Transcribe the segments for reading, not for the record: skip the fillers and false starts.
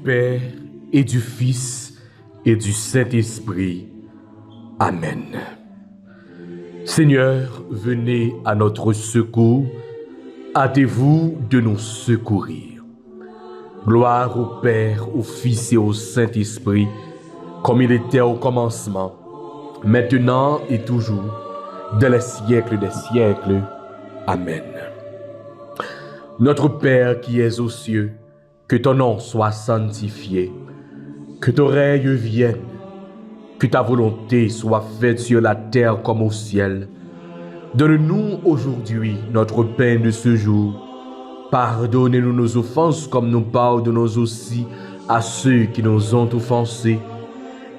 Père et du Fils et du Saint-Esprit. Amen. Seigneur, venez à notre secours, hâtez-vous de nous secourir. Gloire au Père, au Fils et au Saint-Esprit, comme il était au commencement, maintenant et toujours, dans les siècles des siècles. Amen. Notre Père qui es aux cieux, que ton nom soit sanctifié, que ton règne vienne, que ta volonté soit faite sur la terre comme au ciel. Donne-nous aujourd'hui notre pain de ce jour. Pardonnez-nous nos offenses comme nous pardonnons aussi à ceux qui nous ont offensés.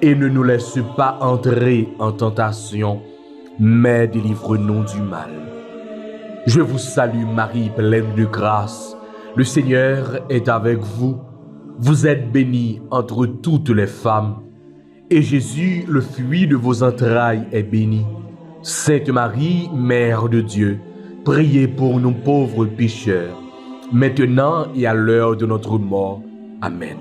Et ne nous laisse pas entrer en tentation, mais délivre-nous du mal. Je vous salue Marie, pleine de grâce. Le Seigneur est avec vous. Vous êtes bénie entre toutes les femmes. Et Jésus, le fruit de vos entrailles, est béni. Sainte Marie, Mère de Dieu, priez pour nous pauvres pécheurs, maintenant et à l'heure de notre mort. Amen.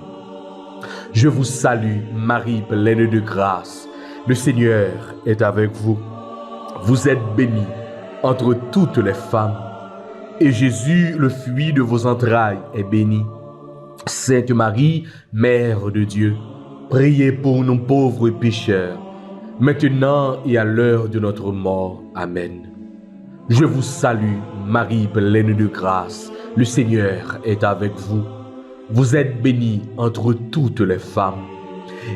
Je vous salue, Marie, pleine de grâce. Le Seigneur est avec vous. Vous êtes bénie entre toutes les femmes. Et Jésus, le fruit de vos entrailles, est béni. Sainte Marie, Mère de Dieu, priez pour nous pauvres pécheurs, maintenant et à l'heure de notre mort. Amen. Je vous salue, Marie, pleine de grâce. Le Seigneur est avec vous. Vous êtes bénie entre toutes les femmes.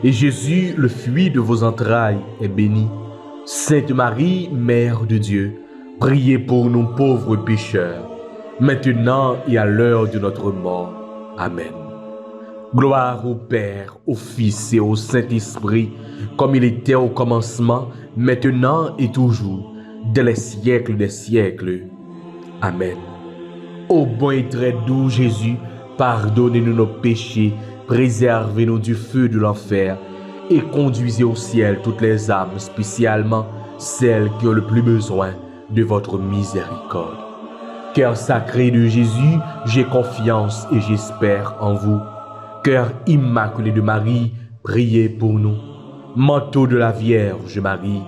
Et Jésus, le fruit de vos entrailles, est béni. Sainte Marie, Mère de Dieu, priez pour nous pauvres pécheurs, maintenant et à l'heure de notre mort. Amen. Gloire au Père, au Fils et au Saint-Esprit, comme il était au commencement, maintenant et toujours, dans les siècles des siècles. Amen. Ô bon et très doux Jésus, pardonnez-nous nos péchés, préservez-nous du feu de l'enfer et conduisez au ciel toutes les âmes, spécialement celles qui ont le plus besoin de votre miséricorde. Cœur sacré de Jésus, j'ai confiance et j'espère en vous. Cœur immaculé de Marie, priez pour nous. Manteau de la Vierge Marie,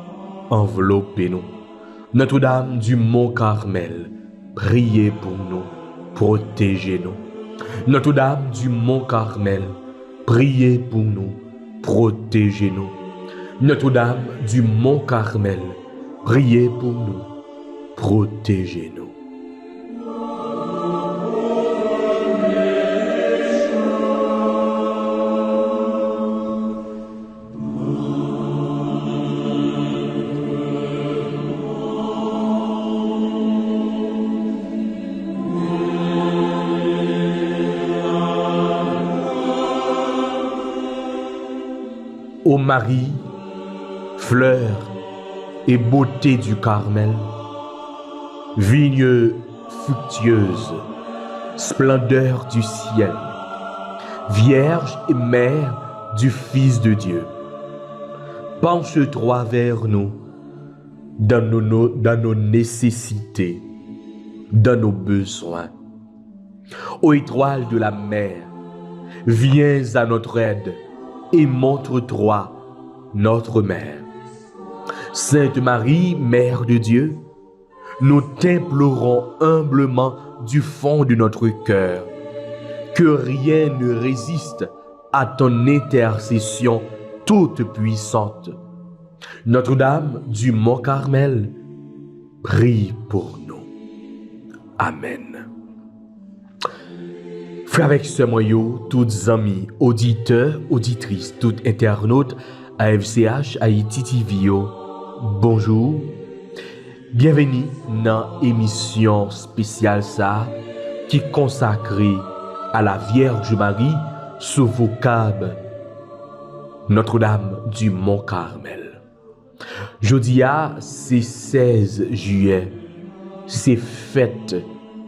enveloppez-nous. Notre-Dame du Mont Carmel, priez pour nous, protégez-nous. Notre-Dame du Mont Carmel, priez pour nous, protégez-nous. Notre-Dame du Mont Carmel, priez pour nous, protégez-nous. Ô Marie, fleur et beauté du Carmel, vigne fructueuse, splendeur du ciel, Vierge et mère du Fils de Dieu, penche-toi vers nous dans nos nécessités, dans nos besoins. Ô étoile de la mer, viens à notre aide et montre-toi notre mère. Sainte Marie, Mère de Dieu, nous t'implorons humblement du fond de notre cœur, que rien ne résiste à ton intercession toute puissante. Notre-Dame du Mont Carmel, prie pour nous. Amen. Frères avec ce moyau, toutes amis, auditeurs, auditrices, toutes internautes, AFCH, Haïti TV, bonjour. Bienvenue dans l'émission spéciale ça qui est consacrée à la Vierge Marie sous vocable Notre-Dame du Mont Carmel. Jeudi, c'est 16 juillet, c'est fête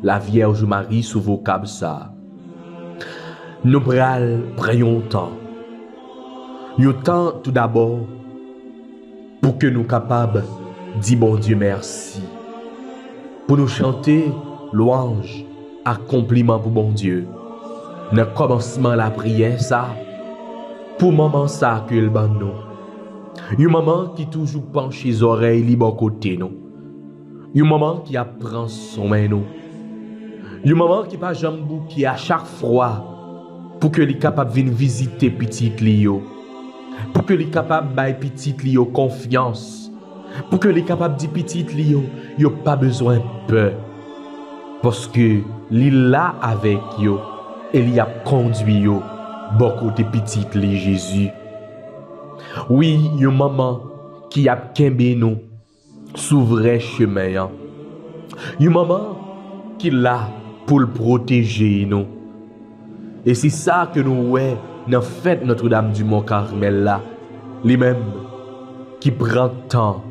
la Vierge Marie sous vocable ça. Nous prenons temps. Nous temps tout d'abord pour que nous soyons capables de dire bon Dieu merci. Pour nous chanter louange, accomplissement pour bon Dieu. Dans le commencement la prière ça, pour maman ça que le ban nous. Une maman qui toujours penche les oreilles li bon côté nous. Une maman qui apprend son main nous. Une maman qui pas jambou qui à chaque fois pour que les capable venir visiter petite li yo. Pour que les capable bailler petite li yo confiance. Pour que les capable dire petite li yo pas besoin peur. Parce que li là avec yo et li a conduit yo bon côté petite li Jésus. Oui, une maman qui a kembe nous sous vrai chemin. Une maman qui là pour le protéger nous. Et c'est ça que nous ouais dans fête Notre-Dame du Mont-Carmel là, les mêmes qui prend temps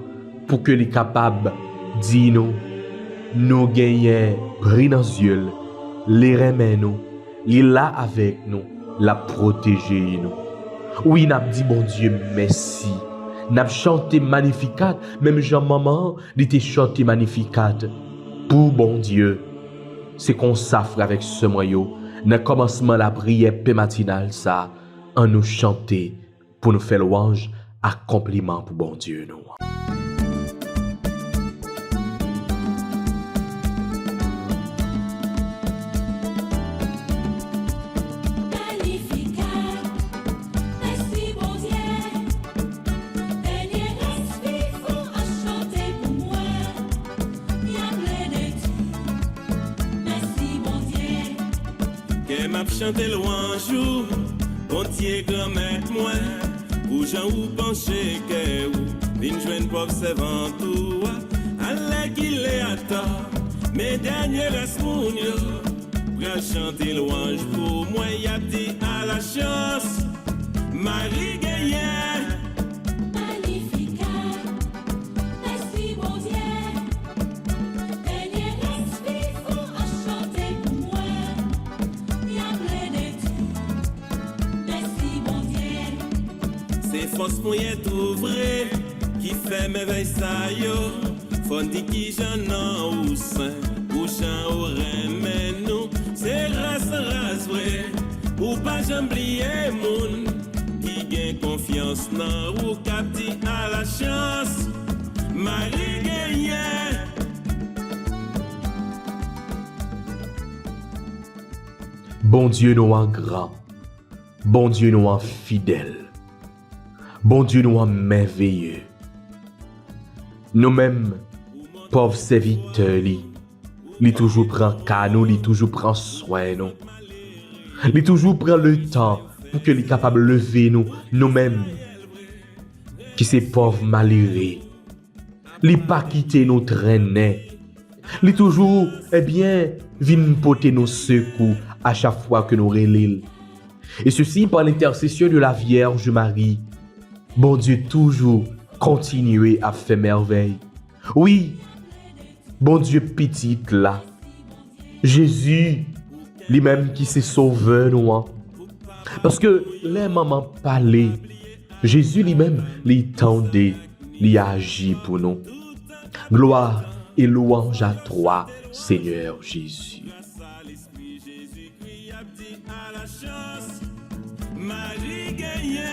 pour que les capables dire nous gagnons pris dans les yeux, les remet nous, les là avec nous, la protéger nous. Oui, n'a dit bon Dieu merci. N'a chanté Magnificat, même Jean-Maman était chanté Magnificat pour bon Dieu. C'est qu'on s'affre avec ce moyau. Dans le commencement la prière matinale ça, en nous chanter pour nous faire louange, accomplissement pour bon Dieu nous. M'a chanté louange, bon Dieu grand maître moi, pour gens ou pencher que ou, vin joindre pauvre servant tout, allez qu'il est à tort, mes derniers restes mon yo, pour chanter louange pour moi y a dit à la chance, Marie Gaillard. Force pour y être vrai, qui fait mes veilles ça yo. Faut dire qui j'en ai ou saint, ou chant ou remet nous. C'est race vrai, ou pas j'oublier moun. Qui gagne confiance dans ou cap dit à la chance. Marie Gaillard. Bon Dieu nous en grand, bon Dieu nous en fidèle. Bon Dieu nous en merveilleux. Nous-mêmes, pauvres serviteurs, li toujours prend cas nous, li toujours prend soin nous. Li toujours prend le temps pour que li capable lever nous-mêmes, qui c'est pauvres malheureux. Li pas quitter nous traîner. Li toujours, vin porter nos secours à chaque fois que nous relève. Et ceci par l'intercession de la Vierge Marie. Bon Dieu toujours continuer à faire merveille. Oui, bon Dieu petit là. Jésus, lui-même qui s'est sauvé nous. Parce que les mamans parlaient, Jésus lui-même les tendait, les agit pour nous. Gloire et louange à toi, Seigneur Jésus. Marie Gaillard.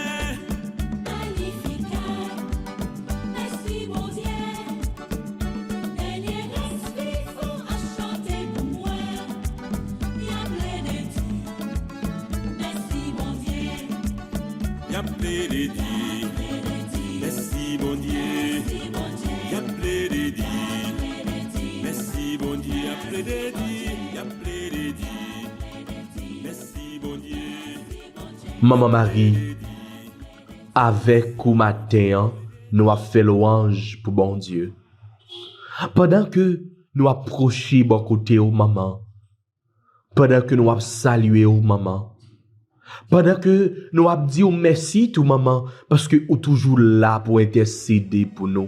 Y'a plein de Dieu, merci bon Dieu. Y'a plein de Dieu, merci bon Dieu. Y'a plein de Dieu, y'a plein de Dieu, merci bon Dieu. Maman Marie, avec ou matin, nous avons fait louange pour bon Dieu. Pendant que nous approchons bon côté au maman, pendant que nous avons salué au maman, pendant que nous avons dit merci tout maman, parce que vous êtes toujours là pour intercéder pour nous.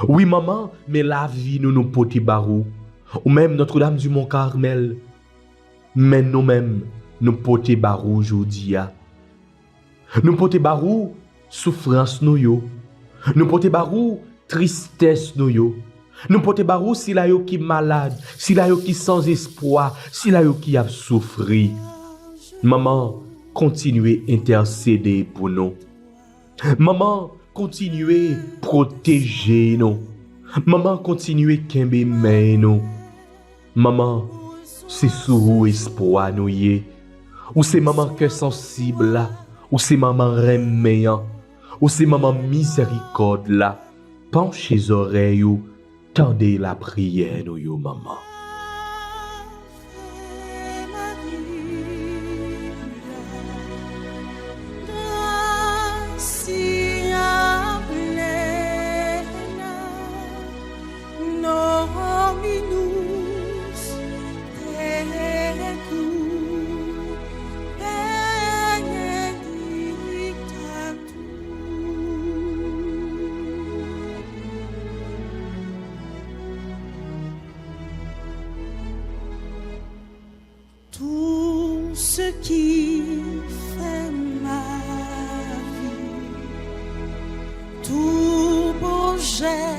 Oui maman, mais la vie nous porte barou, ou même Notre-Dame du Mont-Carmel, mais nous-mêmes nous porte barou aujourd'hui. Nous porte barou souffrance nous yo, nous porte barou tristesse nous yo. Nous porte barou si la yo qui malade, si la yo qui sans espoir, si la yo qui a souffri. Maman, continuez à intercéder pour nous. Maman, continuez à protéger nous. Maman, continuez à kembe main nous. Maman, c'est sous espoir nous yé. Ou c'est maman cœur sensible là. Ou c'est maman reméant. Ou c'est maman miséricorde là. Penchez oreilles ou tendez la prière nous yo maman. Tout ce qui fait ma vie, tout projet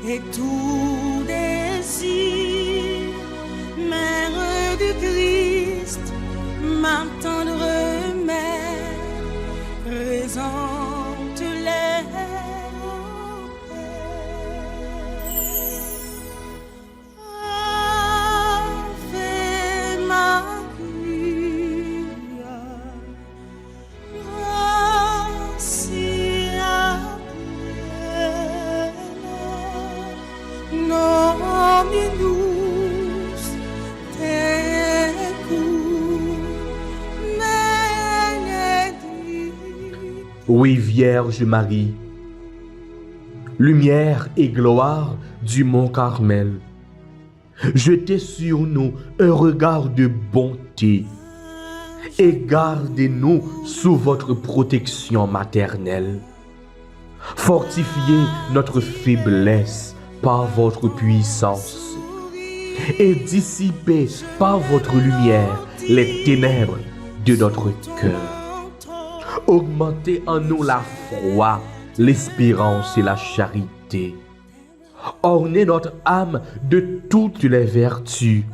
et tout désir, Mère du Christ, ma tendre mère, présente-les. Oui, Vierge Marie, lumière et gloire du mont Carmel, jetez sur nous un regard de bonté et gardez-nous sous votre protection maternelle. Fortifiez notre faiblesse par votre puissance et dissipez par votre lumière les ténèbres de notre cœur. Augmentez en nous la foi, l'espérance et la charité. Ornez notre âme de toutes les vertus,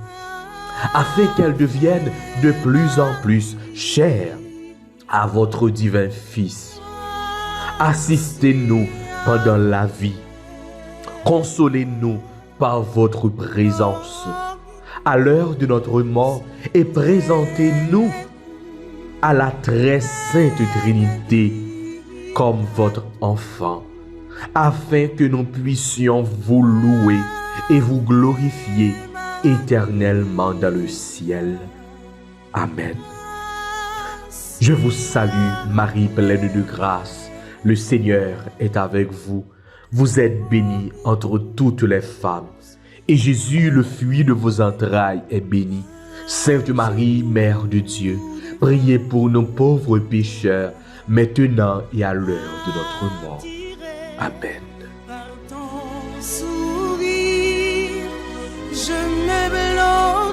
afin qu'elle devienne de plus en plus chère à votre divin Fils. Assistez-nous pendant la vie. Consolez-nous par votre présence à l'heure de notre mort et présentez-nous à la très sainte Trinité comme votre enfant, afin que nous puissions vous louer et vous glorifier éternellement dans le ciel. Amen. Je vous salue, Marie pleine de grâce. Le Seigneur est avec vous. Vous êtes bénie entre toutes les femmes. Et Jésus, le fruit de vos entrailles, est béni. Sainte Marie, Mère de Dieu, priez pour nos pauvres pécheurs, maintenant et à l'heure de notre mort. Amen. Par ton sourire, je me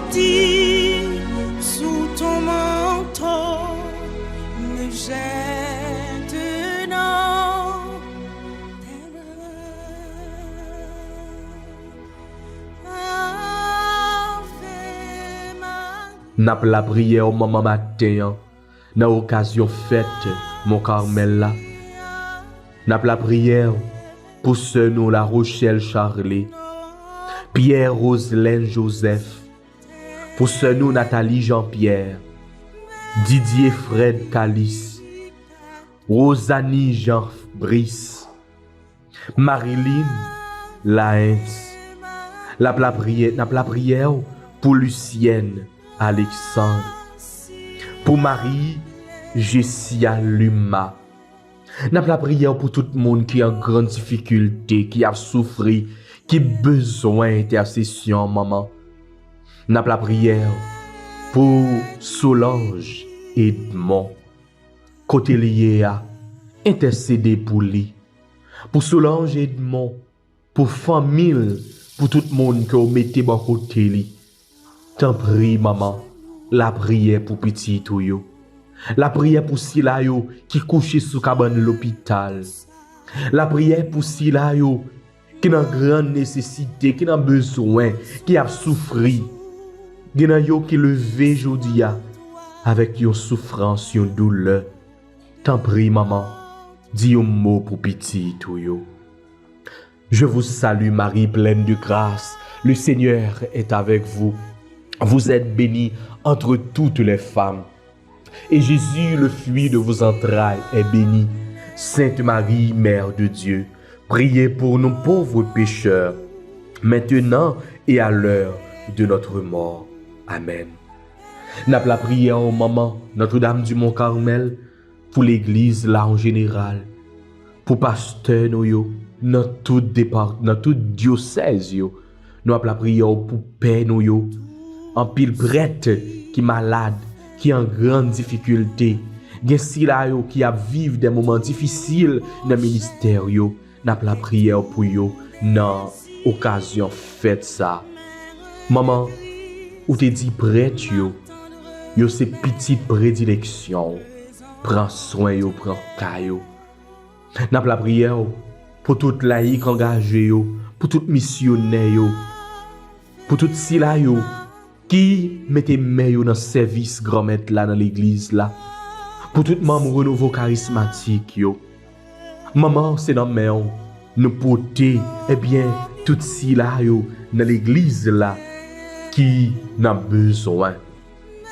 blottis sous ton manteau, me jette dans tes bras. N'a pas la prière au moment matin, dans l'occasion fête, mon Carmel là. N'a pas la prière pour ceux nous la Rochelle Charlet, Pierre Roselaine Joseph, pour ceux nous Nathalie Jean-Pierre, Didier Fred Calice, Rosanie Jean Brice, Marilyn Laens. N'a pas la prière pour Lucienne Alexandre, pour Marie Jessia Luma. N'a pas la prière pour tout le monde qui est en grande difficulté, qui a souffert, qui a besoin d'intercession, maman. N'a pas la prière pour Solange Edmond, côté lié à intercéder pour lui. Pour Solange Edmond, pour famille, pour tout le monde qui a mis bon côté lui. T'en prie, maman, la prière pour petit Toyo. La prière pour Silayo qui couche sous cabane l'hôpital. La prière pour Silayo qui a grande nécessité, qui a besoin, qui a souffert. Qui a levé aujourd'hui avec une souffrance, une douleur. T'en prie, maman, dis un mot pour petit tout yo. Je vous salue, Marie, pleine de grâce. Le Seigneur est avec vous. Vous êtes bénie entre toutes les femmes. Et Jésus, le fruit de vos entrailles, est béni. Sainte Marie, Mère de Dieu, priez pour nous pauvres pécheurs, maintenant et à l'heure de notre mort. Amen. N'a la prière aux mamans, Notre-Dame du Mont-Carmel, pour l'Église là en général, pour pasteur nous yo, dans tout département, dans tout diocèse yo, nous la prière pour père nous yo, en pile prêtre qui malade, qui en grande difficulté, gen si la yo qui a vivre des moments difficiles dans le ministère yo, n'a la prière pour yo dans occasion fête ça. Maman, ou te dit prêtre yo c'est petite prédilection. Prends soin yo, prends cas yo. N'a la prière pour tout laïc engagé yo, pour tout missionnaire yo, pour tout si la yo qui mette main yo dans service grand-mère là dans l'église là, pour tout membre renouveau charismatique yo. Maman, c'est dans main nous porter tout si la yo dans l'église là qui n'a besoin.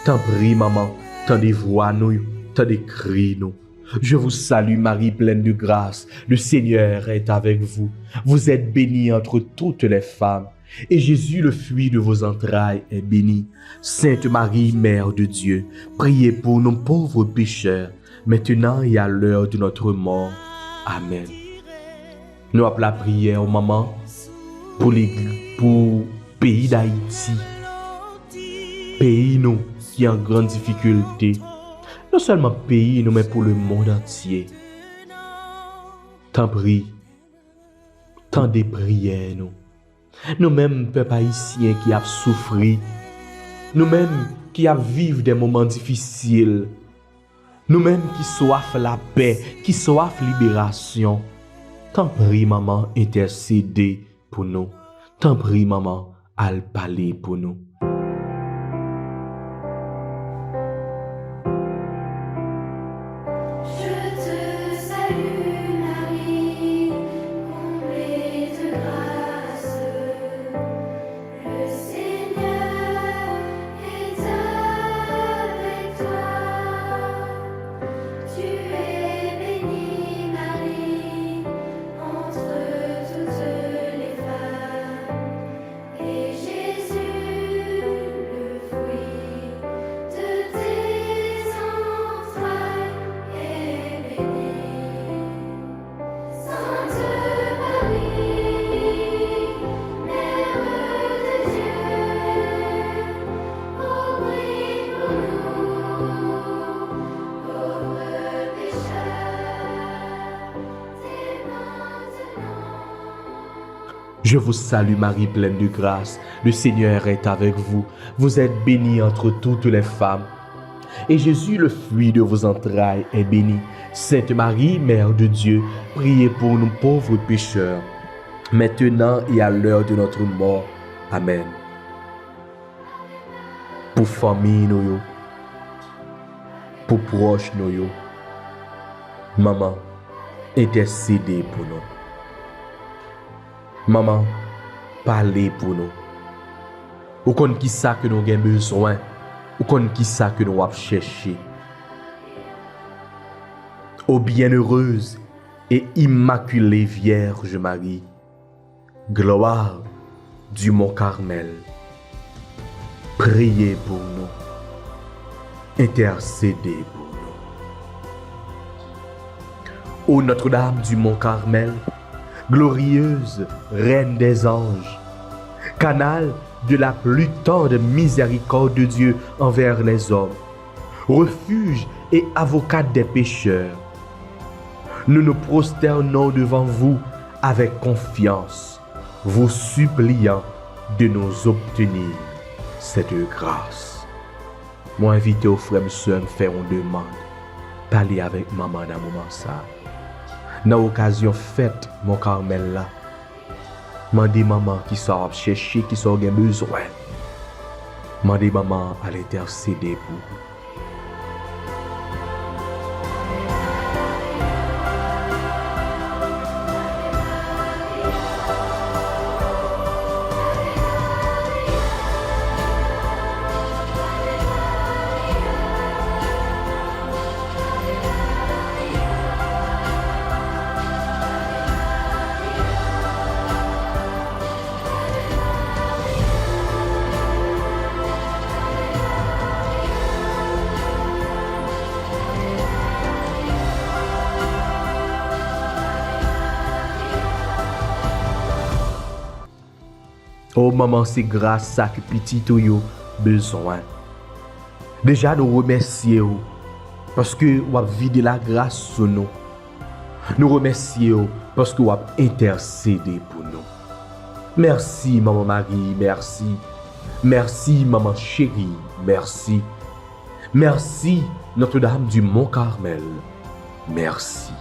T'en prie, maman, t'en des voix nous, t'en des cris nous. Je vous salue, Marie, pleine de grâce. Le Seigneur est avec vous. Vous êtes bénie entre toutes les femmes. Et Jésus, le fruit de vos entrailles, est béni. Sainte Marie, Mère de Dieu, priez pour nous pauvres pécheurs, maintenant et à l'heure de notre mort. Amen. Nous appelons la prière, maman, pour le pays d'Haïti. Pays nous qui est en grande difficulté. Non seulement pays nous, mais pour le monde entier. Tant prie, tant de prières nous. Nous-mêmes, peuple haïtien qui a souffert, nous-mêmes qui a vécu des moments difficiles, nous-mêmes qui soif la paix, qui soif libération. Tant prie, maman, intercéder pour nous. Tant prie, maman, al parler pour nous. Je vous salue, Marie, pleine de grâce. Le Seigneur est avec vous. Vous êtes bénie entre toutes les femmes. Et Jésus, le fruit de vos entrailles, est béni. Sainte Marie, Mère de Dieu, priez pour nous pauvres pécheurs, maintenant et à l'heure de notre mort. Amen. Pour famille nous, pour proches nous, maman, intercédez pour nous. Maman, parlez pour nous. Ou qu'on qui ça que nous avons besoin, ou qu'on qui ça que nous avons cherché. Ô bienheureuse et immaculée Vierge Marie, gloire du Mont-Carmel, priez pour nous, intercédez pour nous. Ô Notre-Dame du Mont-Carmel, glorieuse Reine des anges, canal de la plus tendre miséricorde de Dieu envers les hommes, refuge et avocate des pécheurs, nous nous prosternons devant vous avec confiance, vous suppliant de nous obtenir cette grâce. Moi, invité aux frères et sœurs me faire une demande, parler avec maman dans le moment ça. Dans l'occasion faite, mon Carmel là, mandez maman qui sort chercher, qui sort besoin. Mandez maman à l'intercéder pour vous. Oh maman, c'est grâce ça que petit ou yo besoin. Déjà nous remercions parce que vous avez vidé la grâce sur nous. Nous remercions parce que vous avez intercédé pour nous. Merci maman Marie, merci. Merci maman chérie, merci. Merci Notre-Dame du Mont-Carmel, merci.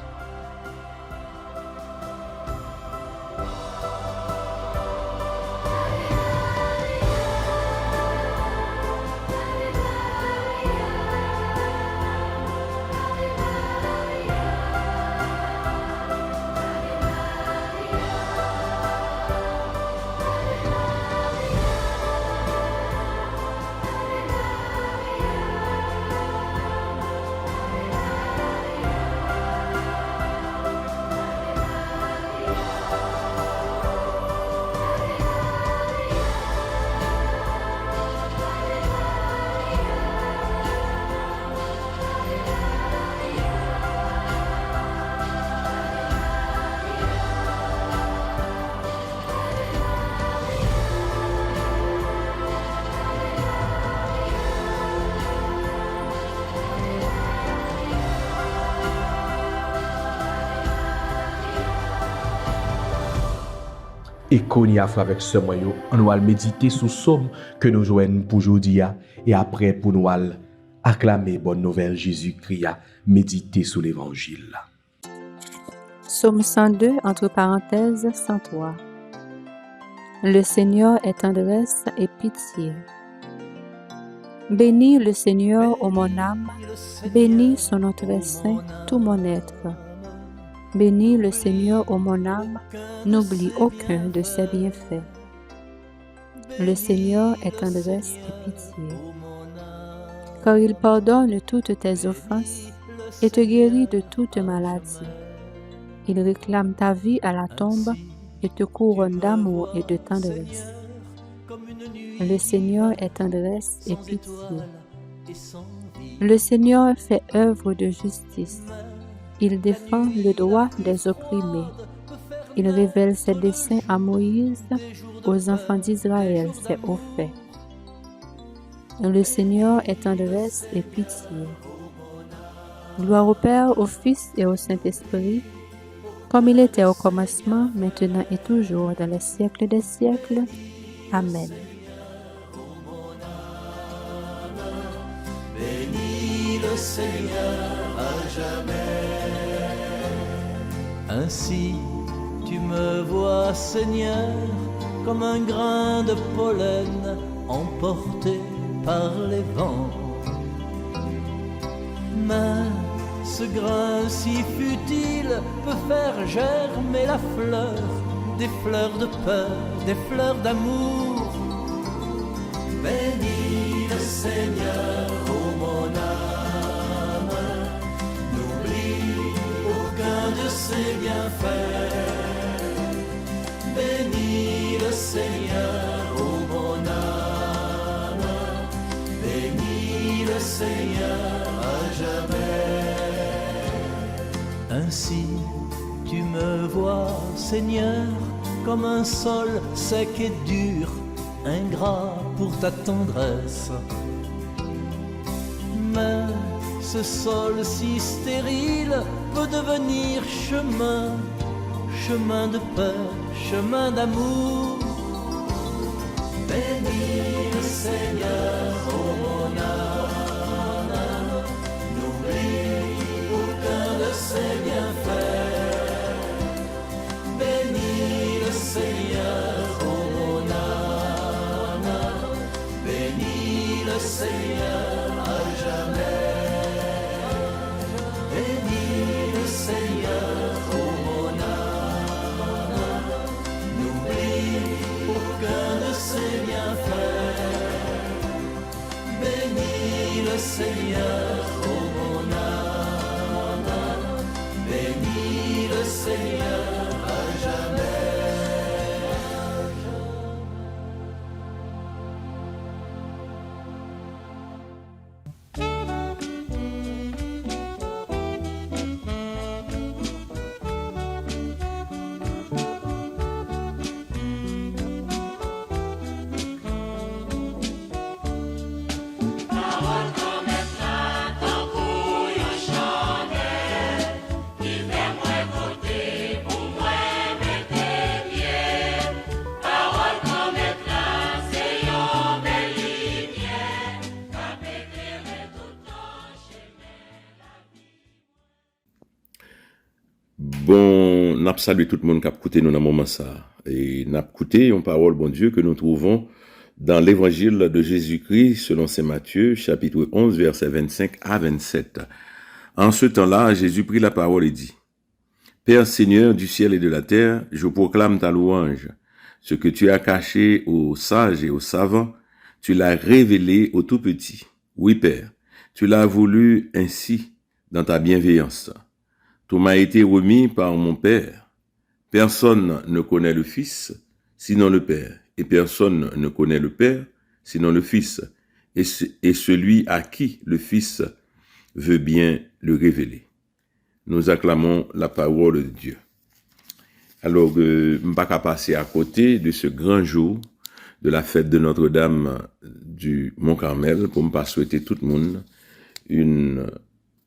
Et qu'on y a fait avec ce moyen, on va méditer sur somme que nous joignons pour aujourd'hui et après pour nous acclamer bonne nouvelle Jésus-Christ, méditer sur l'évangile. Psaume 102, entre parenthèses, 103. Le Seigneur est tendresse et pitié. Bénis le Seigneur, ô mon âme, bénis son nom très saint, tout mon être. Bénis le Seigneur, ô mon âme, n'oublie aucun de ses bienfaits. Le Seigneur est tendresse et pitié. Car il pardonne toutes tes offenses et te guérit de toute maladie. Il réclame ta vie à la tombe et te couronne d'amour et de tendresse. Le Seigneur est tendresse et pitié. Le Seigneur fait œuvre de justice. Il défend le droit des opprimés. Il révèle ses desseins à Moïse, aux enfants d'Israël ses hauts faits. Le Seigneur est tendresse et pitié. Gloire au Père, au Fils et au Saint-Esprit, comme il était au commencement, maintenant et toujours, dans les siècles des siècles. Amen. Bénis le Seigneur à jamais. Ainsi, tu me vois, Seigneur, comme un grain de pollen emporté par les vents. Mais ce grain si futile peut faire germer la fleur, des fleurs de peur, des fleurs d'amour. Bénis le Seigneur, ô mon âme, n'oublie aucun de ses bienfaits. Bénis le Seigneur, ô mon âme, bénis le Seigneur à jamais. Ainsi, tu me vois, Seigneur, comme un sol sec et dur, ingrat pour ta tendresse. Mais ce sol si stérile peut devenir chemin, chemin de paix, chemin d'amour. Bénis le Seigneur, ô mon âme, n'oublie aucun de ses bienfaits. Bénis le Seigneur, ô mon âme, bénis le Seigneur à jamais. Bénis le Seigneur, ô mon âme, n'oublie aucun de ses bienfaits. Bénis le Seigneur, ô mon âme, bénis le Seigneur à jamais. n'a salué tout le monde qui a écouté nous dans le moment ça. Et n'a écouté une parole, bon Dieu, que nous trouvons dans l'évangile de Jésus-Christ, selon saint Matthieu, chapitre 11, versets 25 à 27. En ce temps-là, Jésus prit la parole et dit, Père Seigneur du ciel et de la terre, je proclame ta louange. Ce que tu as caché aux sages et aux savants, tu l'as révélé aux tout petits. Oui, Père, tu l'as voulu ainsi dans ta bienveillance. Tout m'a été remis par mon Père. Personne ne connaît le Fils, sinon le Père, et personne ne connaît le Père, sinon le Fils, et celui à qui le Fils veut bien le révéler. Nous acclamons la parole de Dieu. Alors, je ne vais pas passer à côté de ce grand jour de la fête de Notre-Dame du Mont-Carmel pour ne pas souhaiter tout le monde une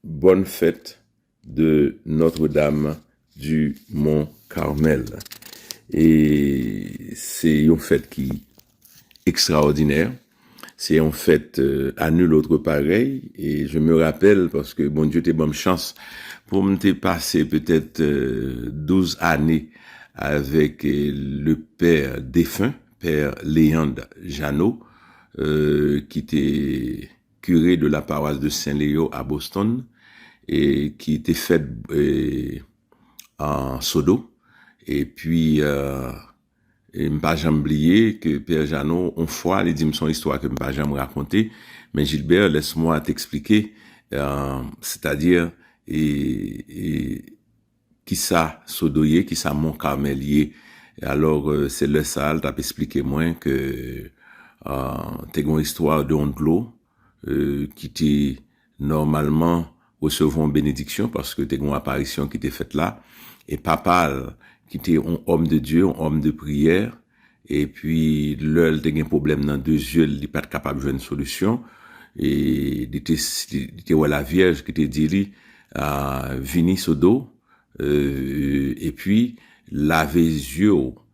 bonne fête de Notre-Dame du Mont-Carmel. Et c'est une fête qui est extraordinaire. C'est en fait à nul autre pareil. Et je me rappelle, parce que bon Dieu t'ait bonne chance, pour me passer peut-être 12 années avec le père défunt, père Léand Jeannot, qui était curé de la paroisse de Saint-Léo à Boston, et qui était fait en Sodo. Et puis, et m'pas jamais oublié que Père Jeannot, une fois, il dit son histoire que m'pas jamais raconter, mais Gilbert, laisse-moi t'expliquer, c'est-à-dire, qui ça Sodoyer, qui ça Mont-Carmelier. Alors, c'est le salle, t'as expliqué moins que, t'es une histoire de Ondlo, qui t'est normalement recevant bénédiction parce que t'es une apparition qui t'est faite là, et papa, qui était un homme de Dieu, un homme de prière, et puis, l'heure, t'es un problème dans 2 yeux, il n'est pas capable de jouer une solution, et il était la Vierge qui t'a dit, vini sodo, et puis, laver les yeux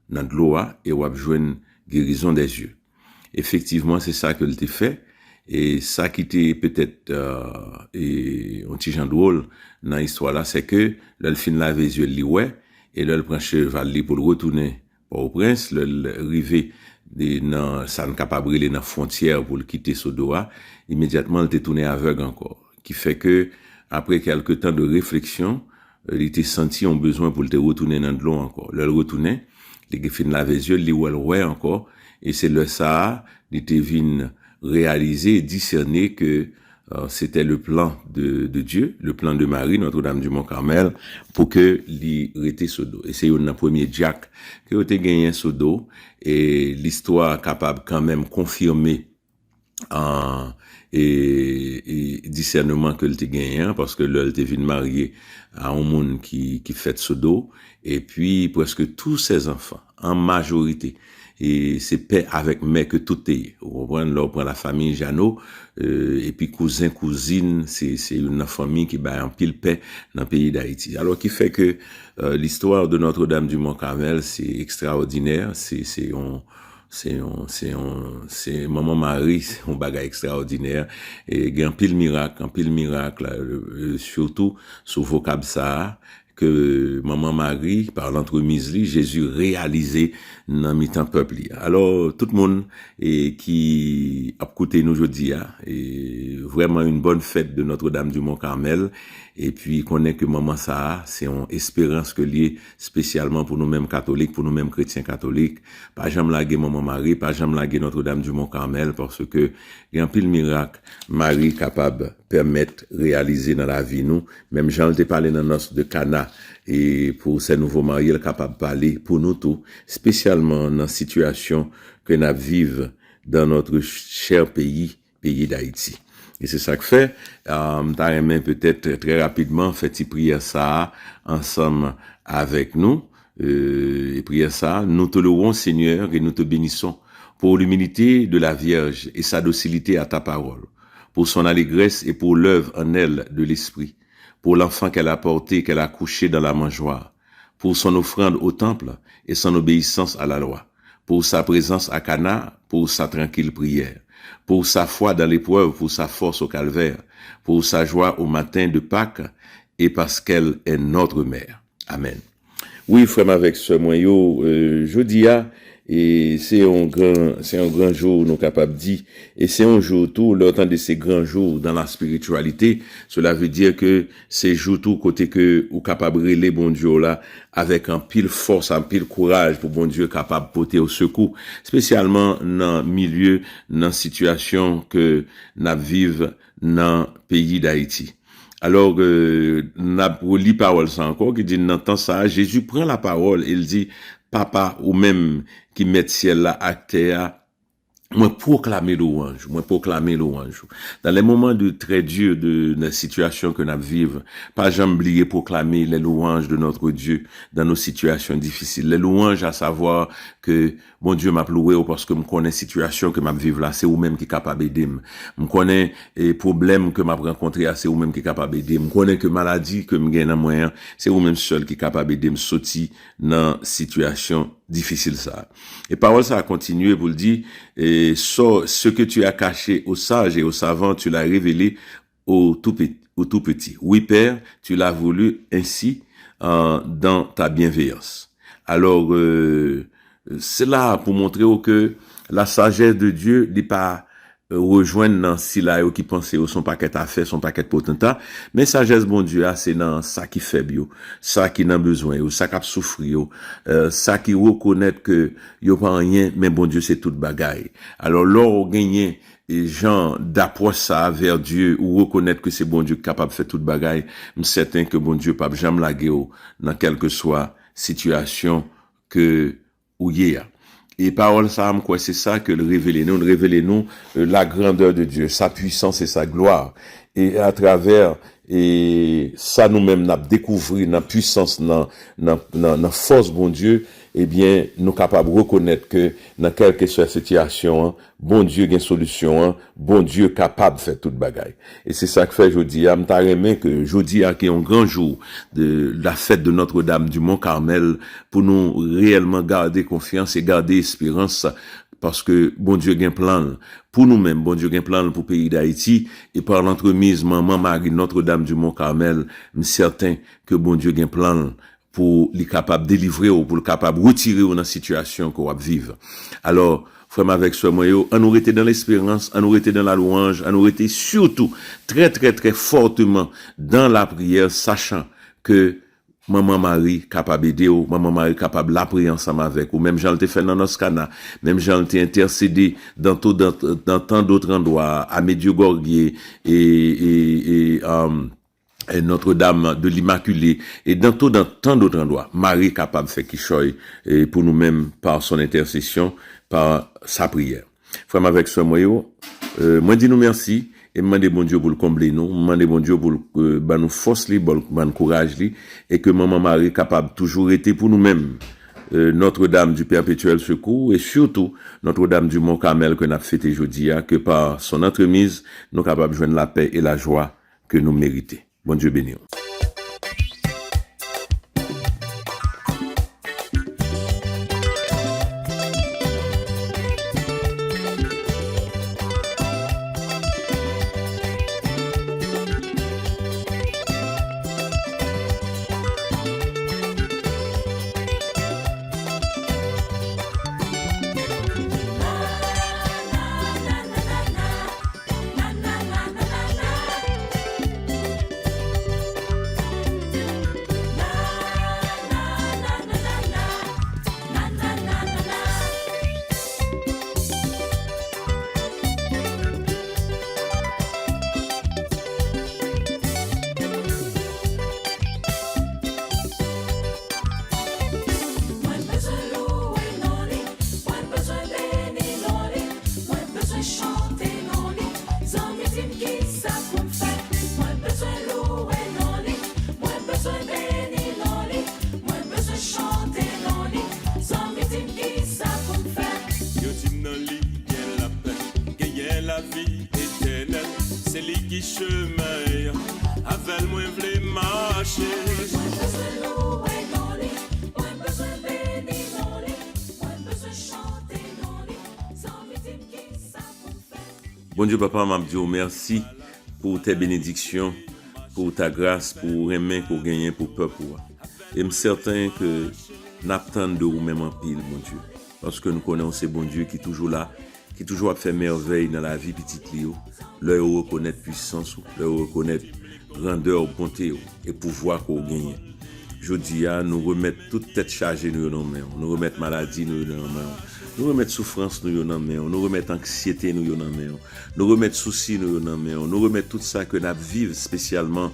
dans de l'eau, et on va jouer une guérison des yeux. Effectivement, c'est ça que t'a fait, et ça qui était peut-être, un petit genre drôle dans l'histoire là, c'est que, là, le fin laver les yeux, ouais, et là, le prend cheval pour le retourner au prince, le rivé dans, ça ne capable brûler dans la frontière pour le quitter Sodoa, immédiatement, il était tourné aveugle encore. Qui fait que, après quelques temps de réflexion, il était senti un besoin pour le retourner dans de l'eau encore. Le retourner, il fin laver les yeux, il ouais encore, et c'est le ça, il était venu réaliser, discerner que, c'était le plan de Dieu, le plan de Marie, Notre-Dame du Mont-Carmel, pour que l'y rete Sodo. Et c'est un premier Jack que a gagné Sodo, et l'histoire capable quand même confirmer et discernement que l'était gagné, parce que là, l'était venu marier à un monde qui fait Sodo, et puis presque tous ses enfants, en majorité, et c'est paix avec mère que tout est. Vous comprenez, là, on prend la famille Jeannot, et puis cousin, cousine, c'est une famille qui bat en pile paix dans le pays d'Haïti. Alors, qui fait que, l'histoire de Notre-Dame du Mont-Carmel, c'est extraordinaire, c'est Maman Marie, c'est un bagage extraordinaire, et il y a un pile miracle, surtout, sur vocable ça, que Maman Marie, par l'entremise, Jésus réalisé dans mi-temps peuple. Alors, tout le monde qui a écouté nous aujourd'hui, et vraiment une bonne fête de Notre-Dame du Mont-Carmel, et puis connaît que Maman ça, c'est une espérance que lié spécialement pour nous-mêmes catholiques, pour nous-mêmes chrétiens catholiques, pas jamais laguer Maman Marie, pas jamais laguer Notre-Dame du Mont-Carmel, parce que il y a un pile miracle, Marie capable permettre réaliser dans la vie nous, même Jean t'ai parlé dans notre de Cana, et pour ces nouveaux mariés, capable de parler pour nous tous, spécialement dans la situation que nous vivons dans notre cher pays d'Haïti. Et c'est ça que fait, t'as aimé peut-être très rapidement, fait prière ça ensemble avec nous, et prière ça, nous te louons Seigneur et nous te bénissons pour l'humilité de la Vierge et sa docilité à ta parole, pour son allégresse et pour l'œuvre en elle de l'Esprit, pour l'enfant qu'elle a porté, qu'elle a couché dans la mangeoire, pour son offrande au temple et son obéissance à la loi, pour sa présence à Cana, pour sa tranquille prière, pour sa foi dans l'épreuve, pour sa force au calvaire, pour sa joie au matin de Pâques, et parce qu'elle est notre mère. Amen. Oui, frère avec ce moyen, jeudi et c'est un grand jour, nous capables de dire, et c'est un jour tout, le temps de ces grands jours dans la spiritualité, cela veut dire que c'est jour tout côté que, ou capable de relayer bon Dieu là, avec un pile force, un pile courage pour bon Dieu capable de porter au secours, spécialement dans milieu, dans situation que nous vivons dans le pays d'Haïti. Alors, n'a reli parole ça encore, qui dit, dans temps ça, Jésus prend la parole, il dit, papa, ou même, qui met ciel là à terre, moi proclamer louange. Dans les moments de très durs de la situation que nous vivons, pas jamais oublier proclamer les louanges de notre Dieu dans nos situations difficiles. Les louanges à savoir que bon Dieu m'a loué parce que me connais situation que m'a vivre là, c'est ou même qui capable d'aider. Me connais les problèmes que m'a rencontré, c'est ou même qui capable d'aider. Me connais que maladie que me gagne dans moyen, c'est ou même seul qui capable d'aider me sortir dans situation difficile ça. Et parole ça a continué pour le dire, et ce que tu as caché aux sages et aux savants, tu l'as révélé au tout petit. Oui, Père, tu l'as voulu ainsi dans ta bienveillance. Alors, c'est là pour montrer que la sagesse de Dieu n'est pas rejoindre dans si là qui pensait au son paquet à faire son paquet potentat, mais sagesse bon Dieu c'est dans ça qui fait bio, ça qui n'a besoin, ça qui a souffrir, ça qui reconnaître que yo pas rien, mais bon Dieu c'est toute bagaille. Alors l'or gagner et gens d'approche ça vers Dieu ou reconnaître que c'est bon Dieu capable de faire toute bagaille, je suis certain que bon Dieu pas jamais laguer dans quelle que soit situation que ou hier. Et parole ça, quoi, c'est ça que le révéler nous la grandeur de Dieu, sa puissance et sa gloire. Et à travers, et ça nous-mêmes, n'a découvert la puissance, la force, bon Dieu, eh bien, nous capables de reconnaître que dans quelle que soit la situation, bon Dieu a une solution, bon Dieu capable de faire toute bagaille. Et c'est ça que fait jeudi, m'ta aimé que jeudi qui est un grand jour de la fête de Notre-Dame du Mont-Carmel pour nous réellement garder confiance et garder espérance parce que bon Dieu a un plan pour nous-mêmes, bon Dieu a un plan pour le pays d'Haïti et par l'entremise maman Marie Notre-Dame du Mont-Carmel, je suis certain que bon Dieu a un plan pour les capable de délivrer ou pour le capable de retirer dans la situation qu'on va vivre. Alors, frère avec ce moyen, on nous était dans l'espérance, on nous était dans la louange, on nous était surtout très très très fortement dans la prière, sachant que Maman Marie capable d'aider ou Maman Marie capable la prier ensemble avec ou même Jean le fait dans notre canal, même Jean le intercédé dans tant d'autres endroits à Medjugorje et Notre-Dame de l'Immaculée et dans tant d'autres endroits. Marie capable de faire qui choisit pour nous-mêmes par son intercession, par sa prière. Frère avec ce moyen, moi dis nous merci et demandez bon Dieu pour le combler nous, demandez bon Dieu pour nous force li, pour nous courage li et que maman Marie capable toujours être pour nous-mêmes Notre-Dame du Perpétuel Secours et surtout Notre-Dame du Mont-Carmel que nous avons fêté aujourd'hui, que par son entremise nous capables de joindre la paix et la joie que nous méritons. Bon Dieu béni. Bon Dieu, papa, m'a dit merci pour tes bénédictions, pour ta grâce, pour aimer, pour gagner, pour peuple. Et je suis certain que nous attendons de vous-même en pile, mon Dieu. Parce que nous connaissons ce bon Dieu qui est toujours là, qui toujours a fait merveille dans la vie petite Léo. Leur reconnaître puissance, leur reconnaître grandeur, bonté et pouvoir qu'on gagne. Je dis à nous remettre toute tête chargée nous dans nos mains, nous remettre maladie nous dans nos mains, nous remettre souffrance nous dans nos mains, nous remettre anxiété nous dans nos mains, nous remettre soucis nous dans nos mains, nous remettre tout ça que nous vivons spécialement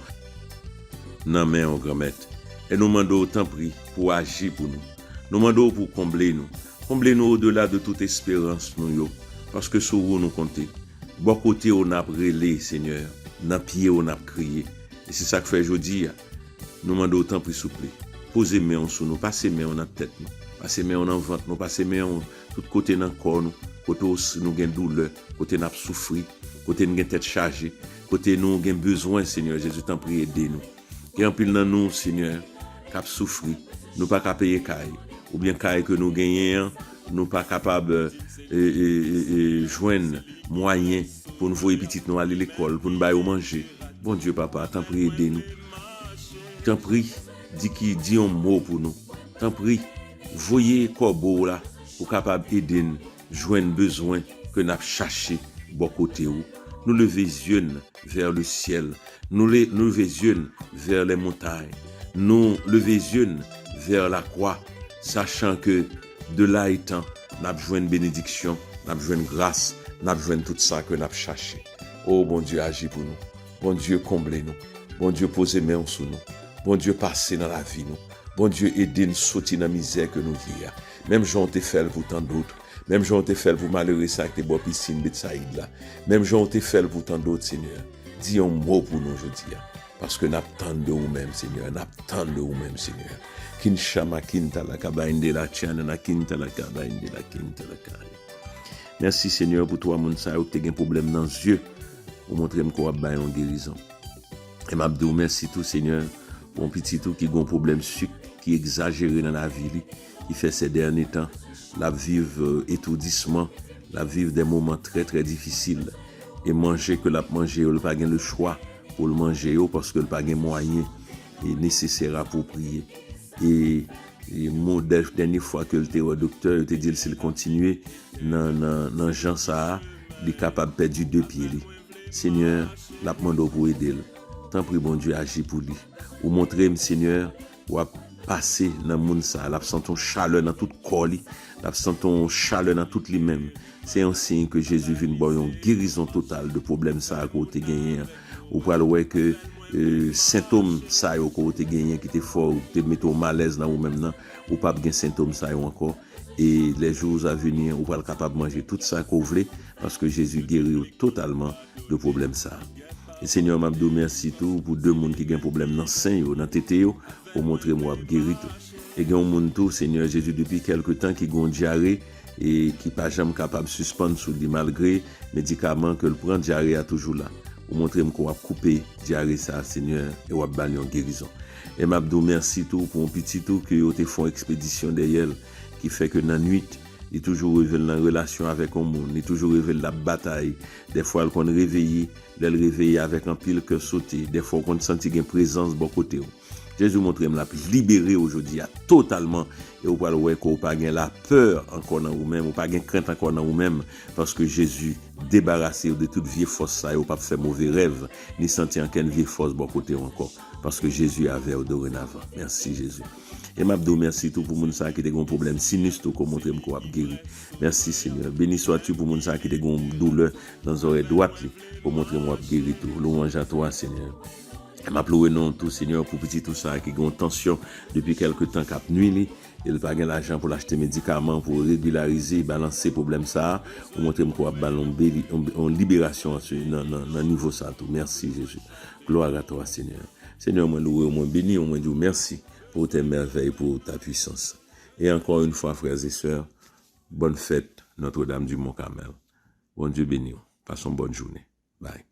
dans nos mains, grand maître. Et nous demandons autant prix pour agir pour nous. Nous demandons pour combler nous. Combler nous au-delà de toute espérance nous, parce que sur vous nous comptez. Bon côté on a brûlé, Seigneur, dans pied on a crié. Et c'est ça que fait aujourd'hui. Nous demandons autant pour souple. Posez main sur nous, passez main dans tête nous, passez main dans ventre nous, passez main tout côté dans corps nous, côté nous gain douleur, côté n'a souffrir, côté nous gain tête chargée, côté nous gain besoin, Seigneur Jésus, t'en prie aider nous. Et en pile dans nous, Seigneur, cap souffrir, nous pas capable payer caille, ou bien caille que nous gagnons, nous pas capable joindre moyen pour nous voir petite nous aller à l'école, pour nous bailler manger. Bon Dieu papa, t'en prie aider nous. T'en prie, dis un mot pour nous. T'en prie, voyez corbeau là pour capable aider nous, joindre besoin que nous avons cherché bon côté où. Nous lever les yeux vers le ciel, nous lever les yeux vers les montagnes, nous lever les yeux vers la croix, sachant que de là étant, nous avons besoin de bénédiction, nous avons besoin de grâce, nous avons besoin de tout ça que nous avons cherché. Oh bon Dieu, agis pour nous. Bon Dieu, comblez-nous. Bon Dieu, posez main sur nous. Bon Dieu, passez dans la vie nous. Bon Dieu, aidez-nous sortir dans la misère que nous vivons. Même j'en ai fait pour tant d'autres. Même j'en ai fait pour malheureux ça avec tes beaux piscines Betsaïd là. Même j'en ai fait pour tant d'autres, Seigneur. Dis un mot pour nous aujourd'hui. Parce que nous attendons de vous-même, Seigneur. Nous attendons de vous-même, Seigneur. Kinshama kinta la kabainde la chana na kinta la kabainde la kinta la kaya. Merci, Seigneur, pour toi, mon sa qui a un problème dans les yeux. Pour montrer qu'on va bien en guérison. Et m'abdou, merci tout, Seigneur. Pour un petit tout qui a un problème sucre, qui est exagéré dans la vie, qui fait ces derniers temps, la vivre étourdissement, la vivre des moments très très difficiles. Et manger que la manger, il n'a pas le choix pour le manger, parce que il n'a pas de moyen et nécessaire pour prier. Et mon dernière fois que le docteur, il te dit s'il continue dans Jean ça, il est capable de perdre 2 pieds. Seigneur, la demande pour aider. Tant pis, bon Dieu, agis pour lui. Ou montrer, Seigneur, ou passer dans le monde ça, l'absent ton chaleur dans tout corps, l'absent ton chaleur dans tout lui-même. C'est un signe que Jésus vient de une guérison totale de problèmes ça à côté gagné. Ou pour le que symptômes ça au côté gagné qui était fort, ou te mettre au malaise dans ou même non, ou pas bien symptômes ça encore. Et les jours à venir, ou pas capable de manger tout ça qu'on voulait, parce que Jésus guérit totalement de problème ça. Et Seigneur Mabdou, merci tout pour 2 monde qui ont un problème dans sein, dans tête, pour montrer moi guéri tout. Et il y a un monde tout, Seigneur Jésus, depuis quelque temps qui ont diarrhée et qui pas jamais capable de suspendre sous lui malgré médicaments que le prend diarrhée a toujours là. Pour montrer qu'on va couper diarrhée ça, Seigneur, et on va bannir en guérison. Et Mabdou, merci tout pour un petit tout que vous te font expédition derrière qui fait que dans la nuit, il toujours révèle la relation avec un monde, il toujours révèle la bataille. Des fois, elle qu'on réveille, elle réveille avec un pile que sauter. Des fois, qu'on sentit une présence de bon côté. Jésus montre la libéré aujourd'hui totalement. Et vous parlez qu'on n'a pas la peur encore dans vous-même, ou pas de crainte encore dans vous-même, parce que Jésus débarrassé de toute vieille force, ça, ou pas faire mauvais rêve, ni sentir aucune vieille force de bon côté encore, parce que Jésus avait au dorénavant. Merci Jésus. Et m'abdou, merci tout pour moun sa qui a un problème sinus tout comme montrer qu'on a guéri. Merci Seigneur. Béni sois-tu pour moun sa qui a une douleur dans l'oreille droite pour montrer qu'on a guéri tout. Louange à toi Seigneur. Et m'appelle non tout Seigneur pour petit tout ça qui a une tension depuis quelque temps cap nuit. Il n'a pas l'argent pour l'acheter médicaments pour régulariser, balancer problème ça, pour montrer qu'on a en libération dans niveau ça tout. Merci Jésus. Gloire à toi Seigneur. Seigneur, moi loué, moi béni, moi dis merci pour tes merveilles, pour ta puissance. Et encore une fois, frères et sœurs, bonne fête, Notre-Dame du Mont-Carmel. Bon Dieu béni. Passons bonne journée. Bye.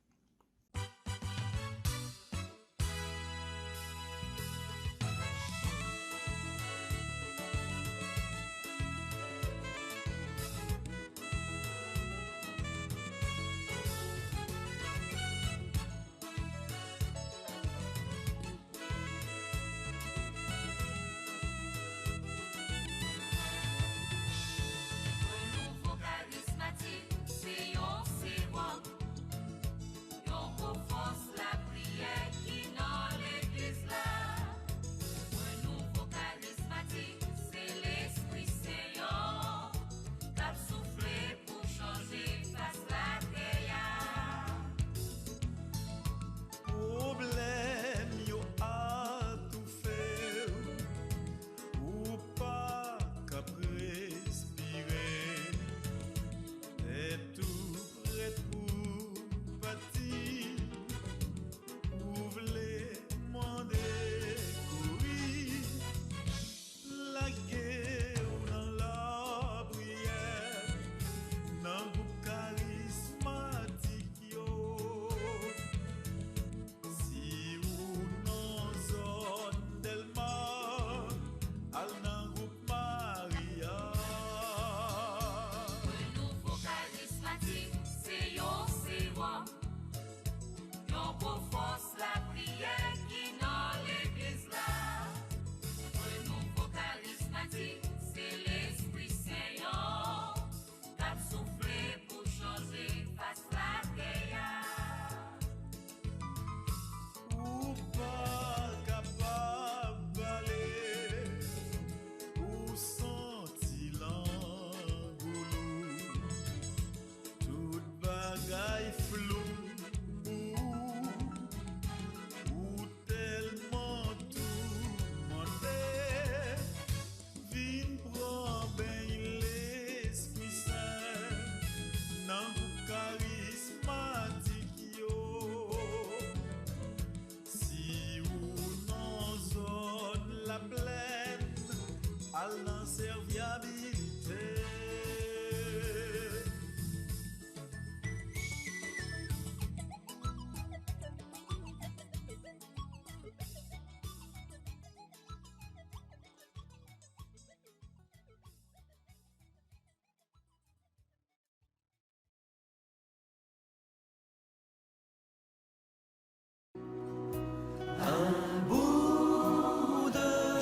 serviabilité.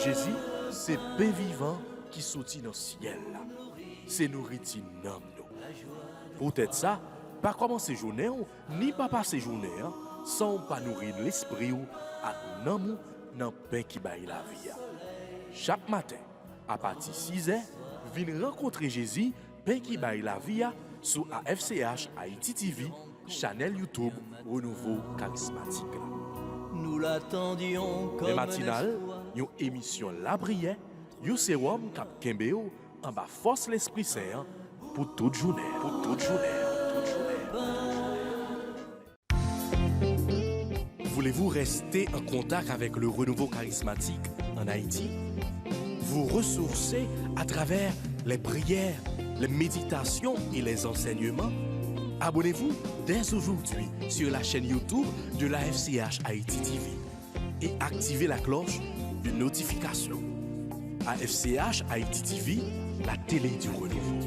Jésus, c'est pain vivant qui sortit dans le ciel. C'est nourriture dans nous. Peut-être ça, pas commencer journée ni pas passer journée sans pas nourrir l'esprit ou à nan dans pain qui baille la vie. Chaque matin, à partir de 6h, viens rencontrer Jésus, pain qui baille la vie sur AFCH Haïti TV, channel YouTube Renouveau Charismatique. Nous l'attendions comme Les matinales, une émission La Brière, un sérum cap Kembeo en bas force l'Esprit Saint pour toute journée. Voulez-vous rester en contact avec le renouveau charismatique en Haïti? Vous ressourcer à travers les prières, les méditations et les enseignements? Abonnez-vous dès aujourd'hui sur la chaîne YouTube de la FCH Haïti TV et activez la cloche de notification. AFCH Haïti TV, la télé du renouveau.